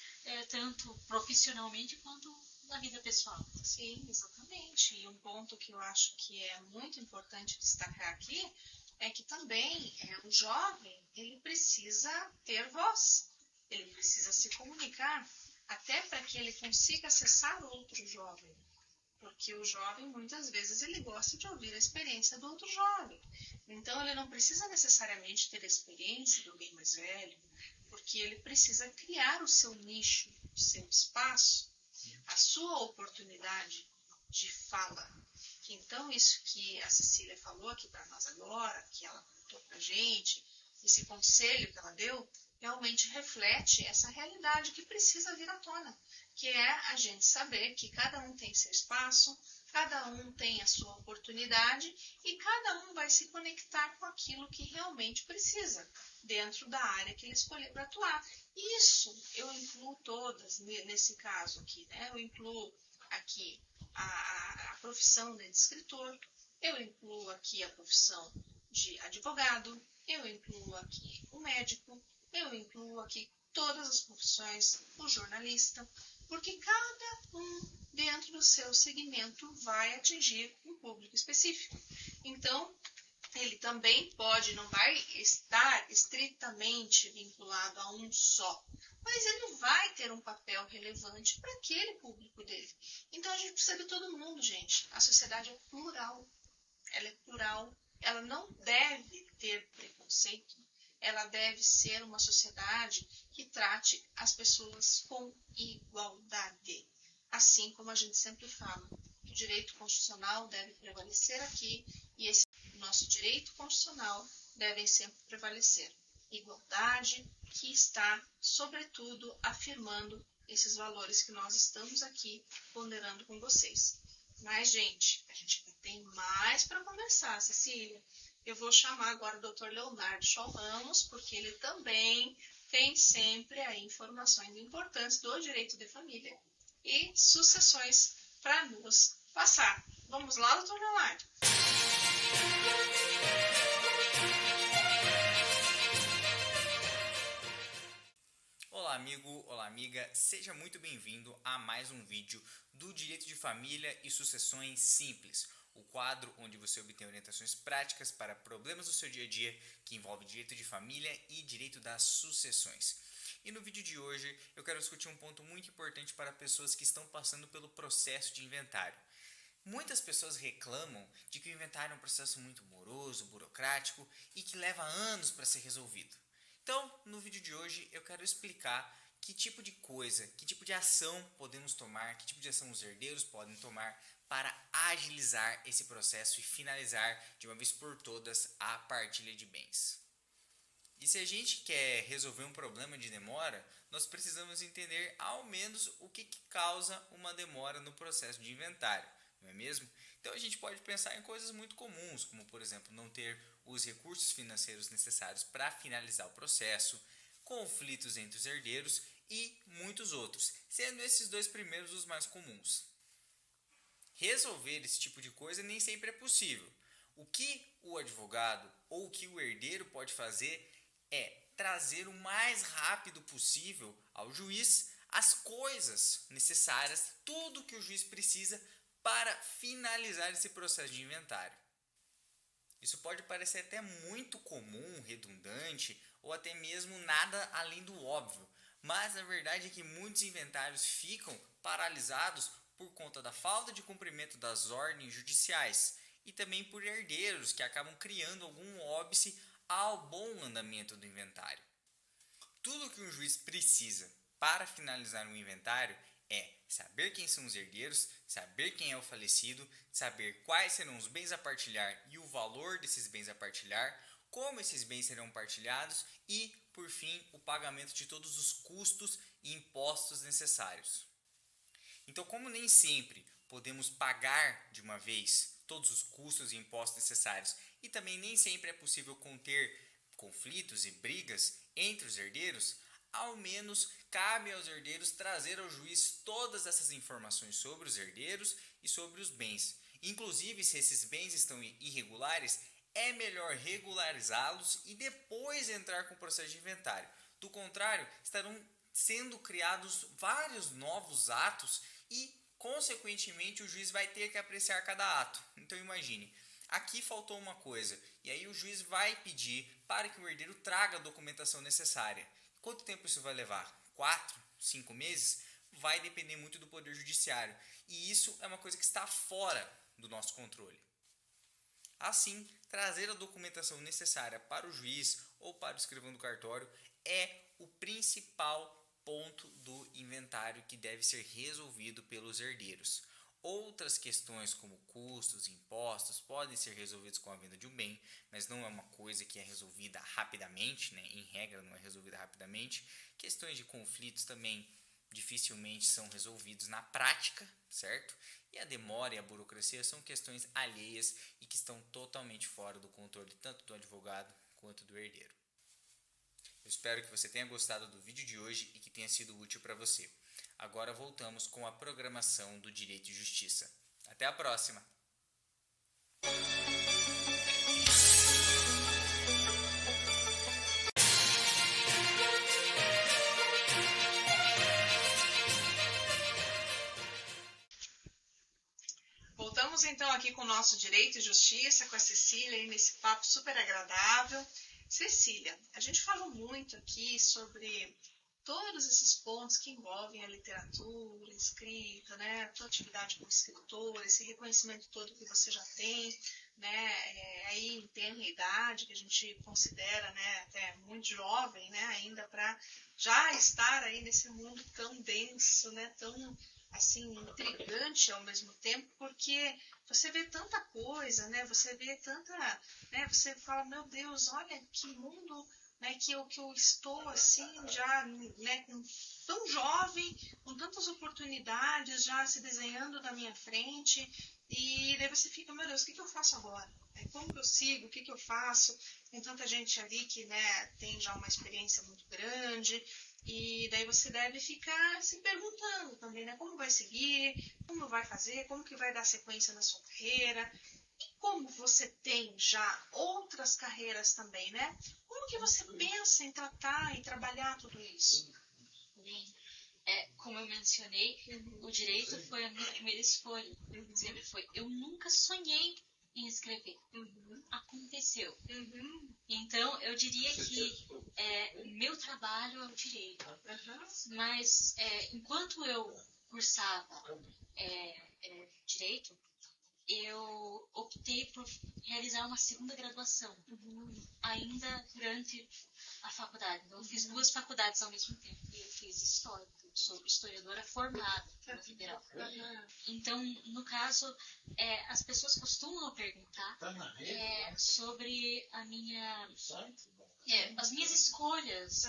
tanto profissionalmente quanto na vida pessoal. Sim, exatamente. E um ponto que eu acho que é muito importante destacar aqui é que também o jovem, ele precisa ter voz, ele precisa se comunicar, até para que ele consiga acessar outro jovem. Porque o jovem, muitas vezes, ele gosta de ouvir a experiência do outro jovem. Então, ele não precisa necessariamente ter a experiência de alguém mais velho, porque ele precisa criar o seu nicho, o seu espaço, a sua oportunidade de fala. Então, isso que a Cecília falou aqui para nós agora, que ela contou para a gente, esse conselho que ela deu, realmente reflete essa realidade que precisa vir à tona, que é a gente saber que cada um tem seu espaço, cada um tem a sua oportunidade e cada um vai se conectar com aquilo que realmente precisa, dentro da área que ele escolheu para atuar. Isso eu incluo todas nesse caso aqui, né? Eu incluo aqui a profissão de escritor, eu incluo aqui a profissão de advogado, eu incluo aqui o médico, eu incluo aqui todas as profissões, o jornalista, porque cada um dentro do seu segmento vai atingir um público específico. Então, ele também não vai estar estritamente vinculado a um só, mas ele vai ter um papel relevante para aquele público dele. Então, a gente precisa de todo mundo, gente. A sociedade é plural. Ela é plural. Ela não deve ter preconceito. Ela deve ser uma sociedade que trate as pessoas com igualdade. Assim como a gente sempre fala, que o direito constitucional deve prevalecer aqui e esse nosso direito constitucional deve sempre prevalecer. Igualdade que está, sobretudo, afirmando esses valores que nós estamos aqui ponderando com vocês. Mas, gente, a gente tem mais para conversar, Cecília. Eu vou chamar agora o Dr. Leonardo Scholl Ramos, porque ele também tem sempre aí informações importantes do direito de família e sucessões para nos passar. Vamos lá, Dr. Leonardo? Olá amigo, olá amiga, seja muito bem-vindo a mais um vídeo do Direito de Família e Sucessões Simples, o quadro onde você obtém orientações práticas para problemas do seu dia a dia que envolvem direito de família e direito das sucessões. E no vídeo de hoje eu quero discutir um ponto muito importante para pessoas que estão passando pelo processo de inventário. Muitas pessoas reclamam de que o inventário é um processo muito moroso, burocrático e que leva anos para ser resolvido. Então, no vídeo de hoje eu quero explicar que tipo de coisa, que tipo de ação podemos tomar, que tipo de ação os herdeiros podem tomar para agilizar esse processo e finalizar de uma vez por todas a partilha de bens. E se a gente quer resolver um problema de demora, nós precisamos entender ao menos o que causa uma demora no processo de inventário, não é mesmo? Então a gente pode pensar em coisas muito comuns, como por exemplo não ter os recursos financeiros necessários para finalizar o processo, conflitos entre os herdeiros e muitos outros, sendo esses dois primeiros os mais comuns. Resolver esse tipo de coisa nem sempre é possível. O que o advogado ou o que o herdeiro pode fazer é trazer o mais rápido possível ao juiz as coisas necessárias, tudo que o juiz precisa para finalizar esse processo de inventário. Isso pode parecer até muito comum, redundante ou até mesmo nada além do óbvio, mas a verdade é que muitos inventários ficam paralisados por conta da falta de cumprimento das ordens judiciais e também por herdeiros que acabam criando algum óbice ao bom andamento do inventário. Tudo que um juiz precisa para finalizar um inventário é saber quem são os herdeiros, saber quem é o falecido, saber quais serão os bens a partilhar e o valor desses bens a partilhar, como esses bens serão partilhados e, por fim, o pagamento de todos os custos e impostos necessários. Então, como nem sempre podemos pagar de uma vez todos os custos e impostos necessários. E também nem sempre é possível conter conflitos e brigas entre os herdeiros. Ao menos cabe aos herdeiros trazer ao juiz todas essas informações sobre os herdeiros e sobre os bens. Inclusive, se esses bens estão irregulares, é melhor regularizá-los e depois entrar com o processo de inventário. Do contrário, estarão sendo criados vários novos atos e, consequentemente, o juiz vai ter que apreciar cada ato. Então imagine, aqui faltou uma coisa, e aí o juiz vai pedir para que o herdeiro traga a documentação necessária. Quanto tempo isso vai levar? 4, 5 meses? Vai depender muito do Poder Judiciário. E isso é uma coisa que está fora do nosso controle. Assim, trazer a documentação necessária para o juiz ou para o escrivão do cartório é o principal ponto do inventário que deve ser resolvido pelos herdeiros. Outras questões como custos, impostos, podem ser resolvidos com a venda de um bem, mas não é uma coisa que é resolvida rapidamente, né? Em regra não é resolvida rapidamente. Questões de conflitos também dificilmente são resolvidos na prática, certo? E a demora e a burocracia são questões alheias e que estão totalmente fora do controle tanto do advogado quanto do herdeiro. Eu espero que você tenha gostado do vídeo de hoje e que tenha sido útil para você. Agora voltamos com a programação do Direito e Justiça. Até a próxima! Voltamos então aqui com o nosso Direito e Justiça, com a Cecília, aí nesse papo super agradável. Cecília, a gente falou muito aqui sobre todos esses pontos que envolvem a literatura, a escrita, né, a tua atividade como escritora, esse reconhecimento todo que você já tem, né, aí em tenra idade, que a gente considera, né, até muito jovem, né, ainda para já estar aí nesse mundo tão denso, né, tão assim intrigante ao mesmo tempo, porque você vê tanta coisa, né, você vê tanta, né, você fala, meu Deus, olha que mundo, né, que eu estou assim já, né, tão jovem, com tantas oportunidades já se desenhando na minha frente, e daí você fica, meu Deus, o que eu faço agora? Como que eu sigo? O que eu faço? Tem tanta gente ali que, né, tem já uma experiência muito grande, e daí você deve ficar se perguntando também, né, como vai seguir, como vai fazer, como que vai dar sequência na sua carreira. Como você tem já outras carreiras também, né? Como que você pensa em tratar e trabalhar tudo isso? Bem, como eu mencionei, o direito foi a minha primeira escolha. Sempre foi. Eu nunca sonhei em escrever. Aconteceu. Então, eu diria que o meu trabalho é o direito. Mas, enquanto eu cursava direito, eu optei por realizar uma segunda graduação, ainda durante a faculdade. Então, eu fiz 2 faculdades ao mesmo tempo. E eu fiz História, sou historiadora formada na Federal. Então, no caso, as pessoas costumam perguntar sobre as minhas escolhas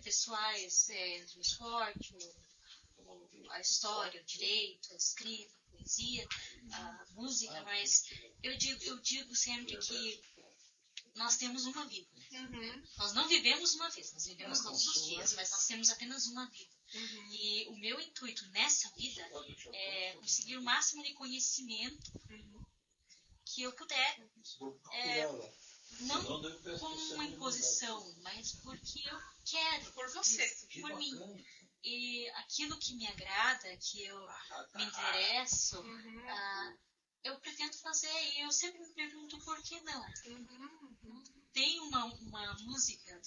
pessoais, do esporte, a história, o direito, a escrita, a poesia, a música, mas eu digo sempre que nós temos uma vida. Nós não vivemos uma vez, nós vivemos todos os dias, mas nós temos apenas uma vida. E o meu intuito nessa vida é conseguir o máximo de conhecimento que eu puder. Não como uma imposição, mas porque eu quero. Por você. Por mim. E aquilo que me agrada, que eu me interesso, eu pretendo fazer. E eu sempre me pergunto por que não. Tem uma música,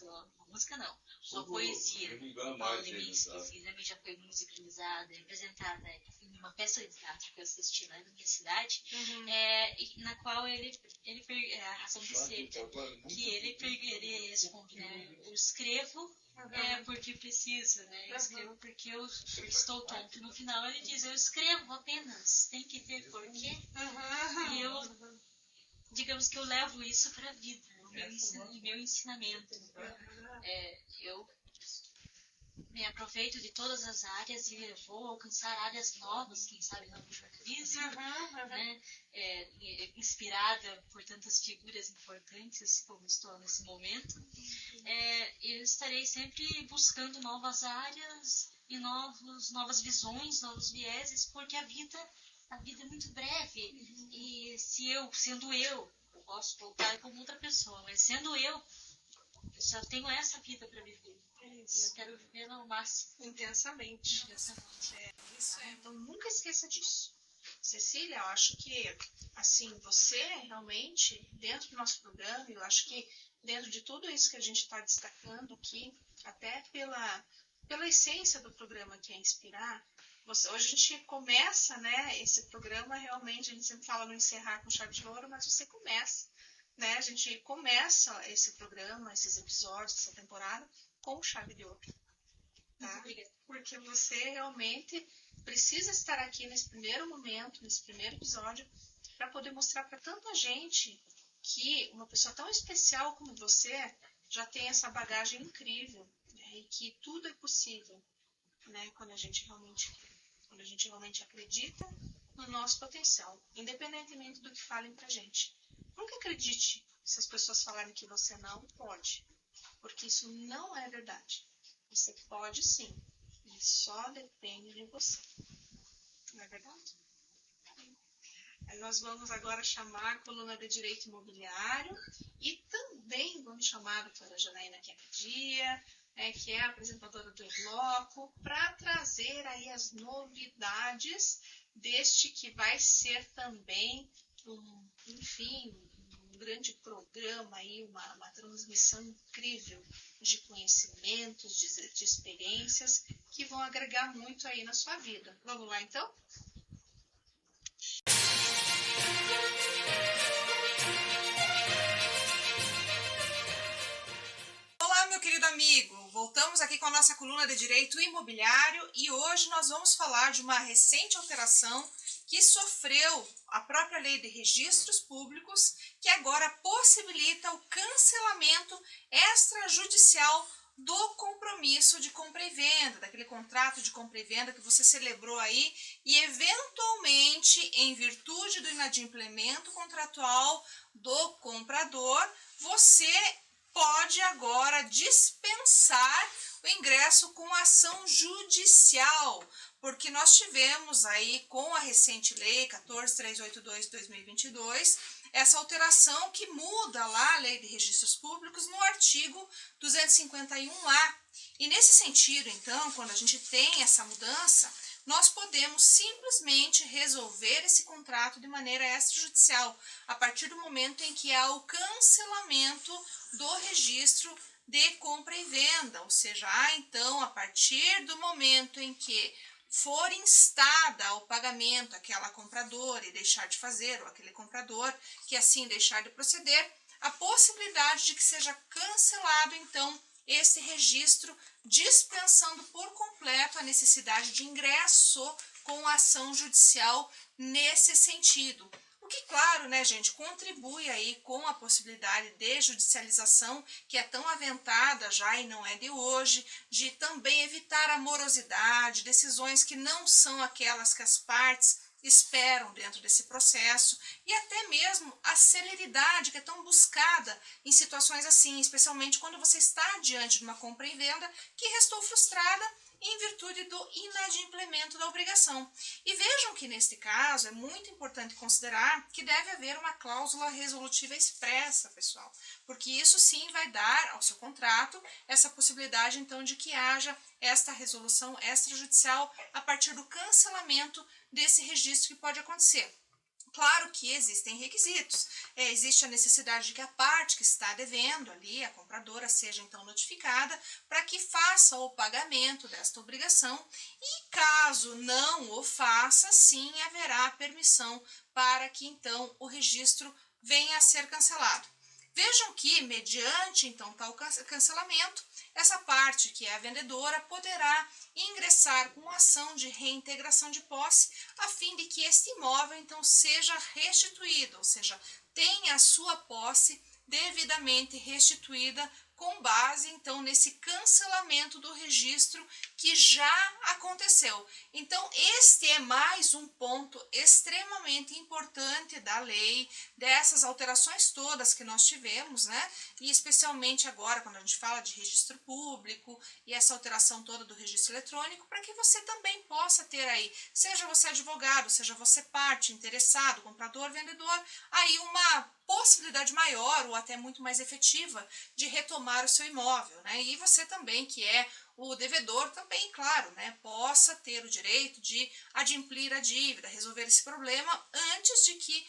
uma poesia do Paulo Leminski, que também já foi musicalizada, apresentada em uma peça de teatro que eu assisti lá na minha cidade, na qual ele a razão de ser, que ele responde, né, eu escrevo porque preciso, né, eu escrevo porque eu estou tonto. E no final ele diz, eu escrevo apenas, tem que ter porquê. E eu, digamos que eu levo isso para a vida, o meu ensinamento. Eu Me aproveito de todas as áreas e vou alcançar áreas novas, quem sabe no jornalismo, né? Inspirada por tantas figuras importantes como estou nesse momento. Eu estarei sempre buscando novas áreas e novas visões, novos vieses, porque a vida é muito breve. E sendo eu posso voltar como outra pessoa, mas sendo eu só tenho essa vida para viver. Eu quero viver ao máximo. Intensamente. Então nunca esqueça disso. Cecília, eu acho que, assim, você realmente, dentro do nosso programa, eu acho que dentro de tudo isso que a gente está destacando aqui, até pela essência do programa, que é inspirar, hoje a gente começa, né, esse programa realmente, a gente sempre fala no encerrar com chave de ouro, mas você começa, né, a gente começa esse programa, esses episódios, essa temporada, com chave de ouro. Tá? Porque você realmente precisa estar aqui nesse primeiro momento, nesse primeiro episódio, para poder mostrar para tanta gente que uma pessoa tão especial como você já tem essa bagagem incrível, né? E que tudo é possível, né? Quando a gente realmente acredita no nosso potencial, independentemente do que falem pra gente. Nunca acredite se as pessoas falarem que você não pode, porque isso não é verdade. Você pode sim, e só depende de você. Não é verdade? Aí nós vamos agora chamar a coluna de Direito Imobiliário e também vamos chamar a doutora Janaína Quemedia, que é a apresentadora do Bloco, para trazer aí as novidades deste que vai ser também um grande programa aí, uma transmissão incrível de conhecimentos, de experiências que vão agregar muito aí na sua vida. Vamos lá então? Olá, meu querido amigo! Voltamos aqui com a nossa coluna de Direito Imobiliário e hoje nós vamos falar de uma recente alteração que sofreu a própria Lei de Registros Públicos, que agora possibilita o cancelamento extrajudicial do compromisso de compra e venda, daquele contrato de compra e venda que você celebrou aí e, eventualmente, em virtude do inadimplemento contratual do comprador, você pode agora dispensar o ingresso com ação judicial, porque nós tivemos aí com a recente lei 14382 de 2022, essa alteração que muda lá a Lei de Registros Públicos no artigo 251A. E nesse sentido, então, quando a gente tem essa mudança, nós podemos simplesmente resolver esse contrato de maneira extrajudicial, a partir do momento em que há o cancelamento do registro de compra e venda, ou seja, então, a partir do momento em que for instada ao pagamento aquela compradora e deixar de fazer, ou aquele comprador que assim deixar de proceder, a possibilidade de que seja cancelado, então, esse registro, dispensando por completo a necessidade de ingresso com a ação judicial nesse sentido. O que, claro, né, gente, contribui aí com a possibilidade de judicialização, que é tão aventada já e não é de hoje, de também evitar a morosidade, decisões que não são aquelas que as partes esperam dentro desse processo, e até mesmo a celeridade que é tão buscada em situações assim, especialmente quando você está diante de uma compra e venda que restou frustrada em virtude do inadimplemento da obrigação. E vejam que neste caso é muito importante considerar que deve haver uma cláusula resolutiva expressa, pessoal, porque isso sim vai dar ao seu contrato essa possibilidade então de que haja esta resolução extrajudicial a partir do cancelamento desse registro que pode acontecer. Claro que existem requisitos. Existe a necessidade de que a parte que está devendo ali, a compradora, seja então notificada para que faça o pagamento desta obrigação e, caso não o faça, sim haverá permissão para que então o registro venha a ser cancelado. Vejam que, mediante então tal cancelamento, essa parte que é a vendedora poderá ingressar com ação de reintegração de posse a fim de que este imóvel então seja restituído, ou seja, tenha a sua posse devidamente restituída com base então nesse cancelamento do registro que já aconteceu. Então este é mais um ponto extremamente importante da lei, dessas alterações todas que nós tivemos, né? E especialmente agora quando a gente fala de registro público e essa alteração toda do registro eletrônico, para que você também possa ter aí, seja você advogado, seja você parte, interessado, comprador, vendedor, aí uma possibilidade maior ou até muito mais efetiva de retomar o seu imóvel, né? E você também, que é o devedor, também, claro, né, possa ter o direito de adimplir a dívida, resolver esse problema antes de que,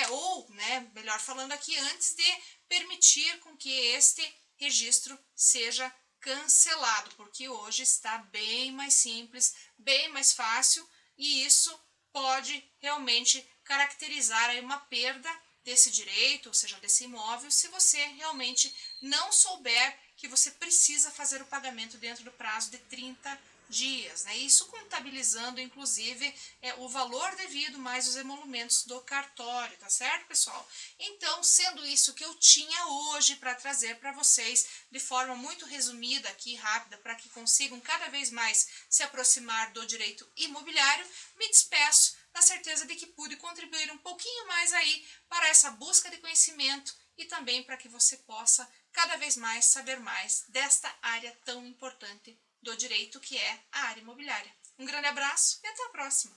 ou, né, melhor falando aqui, antes de permitir com que este registro seja cancelado, porque hoje está bem mais simples, bem mais fácil, e isso pode realmente caracterizar aí uma perda desse direito, ou seja, desse imóvel, se você realmente não souber que você precisa fazer o pagamento dentro do prazo de 30 dias, né? Isso contabilizando, inclusive, o valor devido mais os emolumentos do cartório, tá certo, pessoal? Então, sendo isso que eu tinha hoje para trazer para vocês, de forma muito resumida aqui, rápida, para que consigam cada vez mais se aproximar do direito imobiliário, me despeço na certeza de que pude contribuir um pouquinho mais aí para essa busca de conhecimento e também para que você possa cada vez mais saber mais desta área tão importante do direito que é a área imobiliária. Um grande abraço e até a próxima!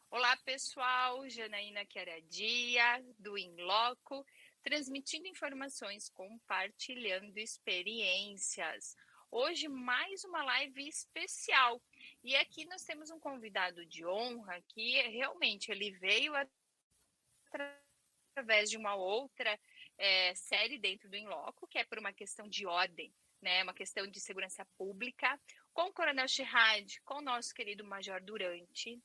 Olá pessoal, Janaína Queradia, do Inloco, transmitindo informações, compartilhando experiências. Hoje mais uma live especial e aqui nós temos um convidado de honra que realmente ele veio através de uma outra série dentro do Inloco, que é por uma questão de ordem, né, uma questão de segurança pública, com o Coronel Chirrad, com o nosso querido Major Durante.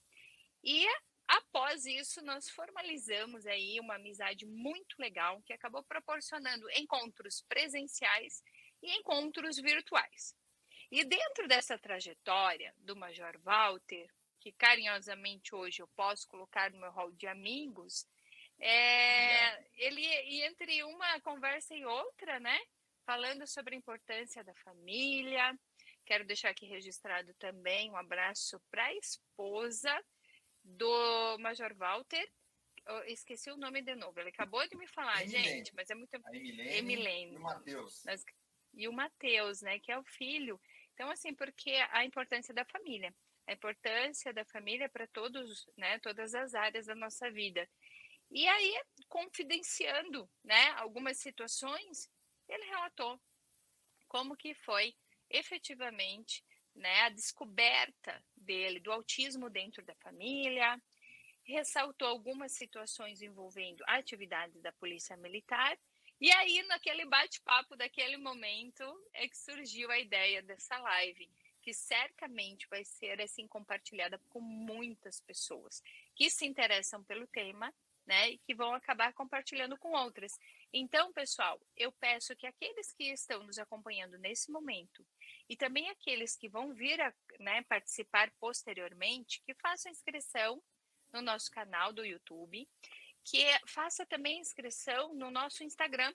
E após isso, nós formalizamos aí uma amizade muito legal que acabou proporcionando encontros presenciais e encontros virtuais. E dentro dessa trajetória do Major Walter, que carinhosamente hoje eu posso colocar no meu hall de amigos, ele, entre uma conversa e outra, né, falando sobre a importância da família, quero deixar aqui registrado também um abraço para a esposa do Major Walter, eu esqueci o nome de novo, ele acabou de me falar, gente, mas é muito... Emilene. E o Matheus. E o Matheus, né, que é o filho. Então, assim, porque a importância da família para todos, né, todas as áreas da nossa vida. E aí, confidenciando, né, algumas situações, ele relatou como que foi efetivamente, né, a descoberta dele do autismo dentro da família, ressaltou algumas situações envolvendo atividades da Polícia Militar, e aí naquele bate-papo daquele momento é que surgiu a ideia dessa live, que certamente vai ser assim compartilhada com muitas pessoas que se interessam pelo tema, né, e que vão acabar compartilhando com outras. Então, pessoal, eu peço que aqueles que estão nos acompanhando nesse momento e também aqueles que vão vir a, né, participar posteriormente, que façam inscrição no nosso canal do YouTube, que faça também inscrição no nosso Instagram,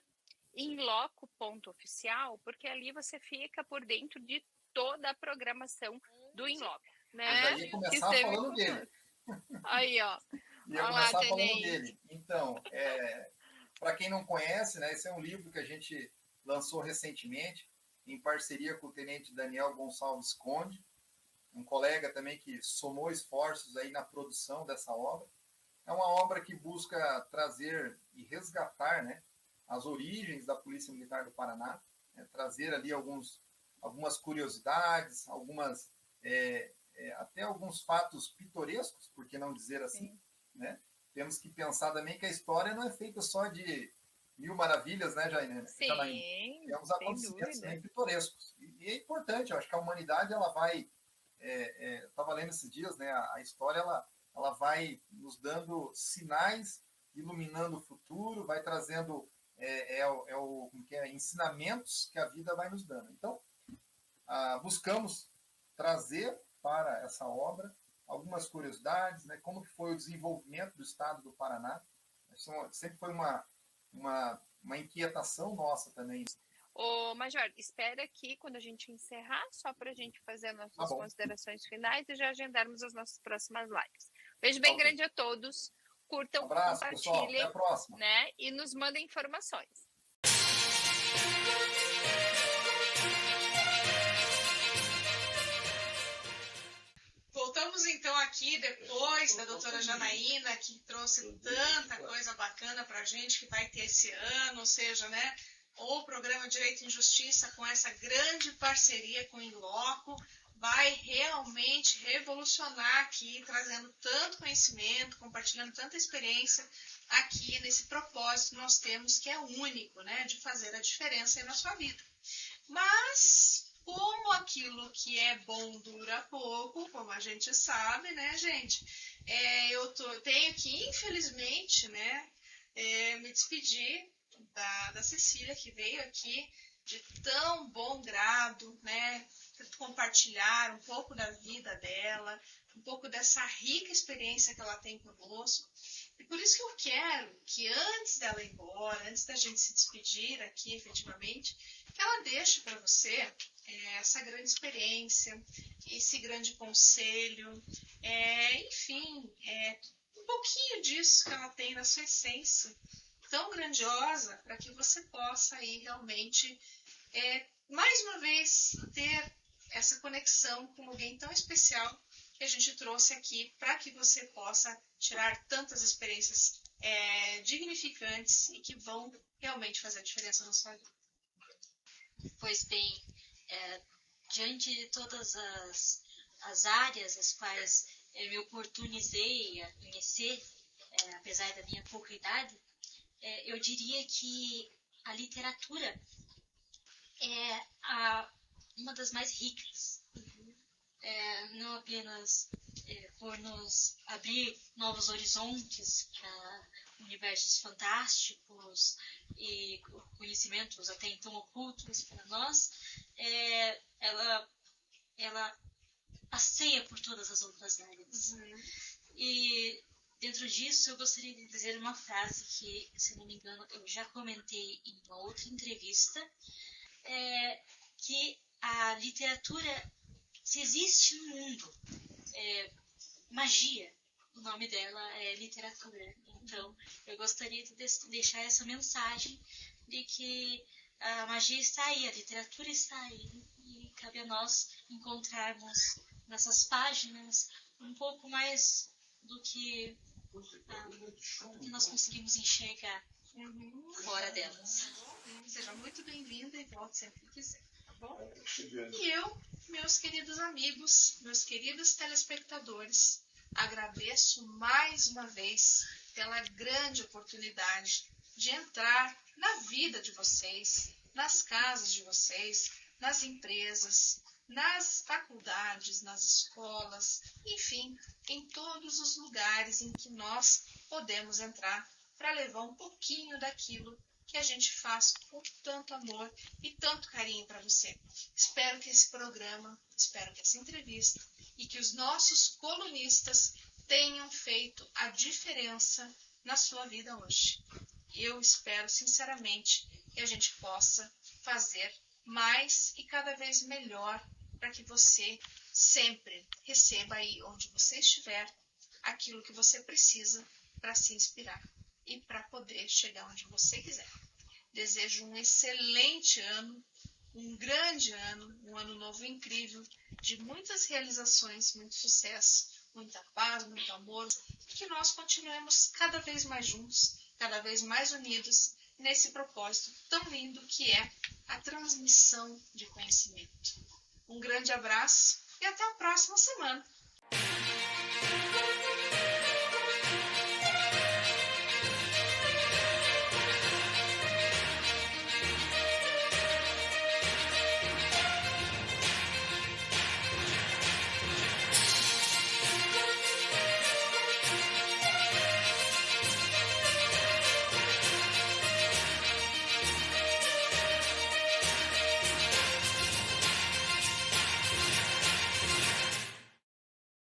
inloco.oficial, porque ali você fica por dentro de toda a programação do Inloco. Né? Eu ia começar falando dele. Aí, ó. Ia começar falando dele. Então, para quem não conhece, né, esse é um livro que a gente lançou recentemente, em parceria com o Tenente Daniel Gonçalves Conde, um colega também que somou esforços aí na produção dessa obra. É uma obra que busca trazer e resgatar, né, as origens da Polícia Militar do Paraná, né, trazer ali algumas curiosidades, até alguns fatos pitorescos, por que não dizer assim, né? Temos que pensar também que a história não é feita só de mil maravilhas, né, Janaína? Sim, temos acontecimentos também pitorescos. E é importante, eu acho que a humanidade, ela vai... estava lendo esses dias, né, a história, ela vai nos dando sinais, iluminando o futuro, vai trazendo ensinamentos que a vida vai nos dando. Então, buscamos trazer para essa obra algumas curiosidades, né? Como que foi o desenvolvimento do estado do Paraná. Sempre foi uma inquietação nossa também. Ô, Major, espera aqui quando a gente encerrar, só para a gente fazer as nossas considerações finais e já agendarmos as nossas próximas lives. Beijo bem grande a todos. Curtam, abraço, compartilhem, pessoal. Até a próxima. né? E nos mandem informações. Voltamos então aqui depois da doutora Janaína, que trouxe tanta coisa bacana para a gente que vai ter esse ano, ou seja, né, o programa Direito e Justiça com essa grande parceria com o Inloco vai realmente revolucionar aqui, trazendo tanto conhecimento, compartilhando tanta experiência aqui nesse propósito que nós temos, que é único, né, de fazer a diferença aí na sua vida. Mas como aquilo que é bom dura pouco, como a gente sabe, né, gente? Tenho que, infelizmente, né, me despedir da Cecília, que veio aqui de tão bom grado, né, compartilhar um pouco da vida dela, um pouco dessa rica experiência que ela tem conosco. E por isso que eu quero que antes dela ir embora, antes da gente se despedir aqui efetivamente, que ela deixe para você essa grande experiência, esse grande conselho, enfim, um pouquinho disso que ela tem na sua essência tão grandiosa, para que você possa aí realmente, mais uma vez, ter essa conexão com alguém tão especial que a gente trouxe aqui para que você possa tirar tantas experiências dignificantes e que vão realmente fazer a diferença na sua vida. Pois bem, diante de todas as áreas as quais eu me oportunizei a conhecer, apesar da minha pouca idade, eu diria que a literatura é uma das mais ricas. Não apenas por nos abrir novos horizontes para universos fantásticos e conhecimentos até então ocultos para nós, ela passeia por todas as outras áreas. E dentro disso eu gostaria de dizer uma frase que, se não me engano, eu já comentei em uma outra entrevista, que a literatura, se existe no mundo magia, o nome dela é literatura. Então, eu gostaria de deixar essa mensagem de que a magia está aí, a literatura está aí, e cabe a nós encontrarmos nessas páginas um pouco mais do que nós conseguimos enxergar fora delas. Seja muito bem-vinda e volte sempre que quiser, tá bom? E eu, meus queridos amigos, meus queridos telespectadores, agradeço mais uma vez pela grande oportunidade de entrar na vida de vocês, nas casas de vocês, nas empresas, nas faculdades, nas escolas, enfim, em todos os lugares em que nós podemos entrar para levar um pouquinho daquilo que a gente faz com tanto amor e tanto carinho para você. Espero que esse programa, espero que essa entrevista e que os nossos colunistas tenham feito a diferença na sua vida hoje. Eu espero sinceramente que a gente possa fazer mais e cada vez melhor para que você sempre receba aí onde você estiver aquilo que você precisa para se inspirar e para poder chegar onde você quiser. Desejo um excelente ano, um grande ano, um ano novo incrível, de muitas realizações, muito sucesso, muita paz, muito amor, e que nós continuemos cada vez mais juntos, cada vez mais unidos nesse propósito tão lindo que é a transmissão de conhecimento. Um grande abraço e até a próxima semana.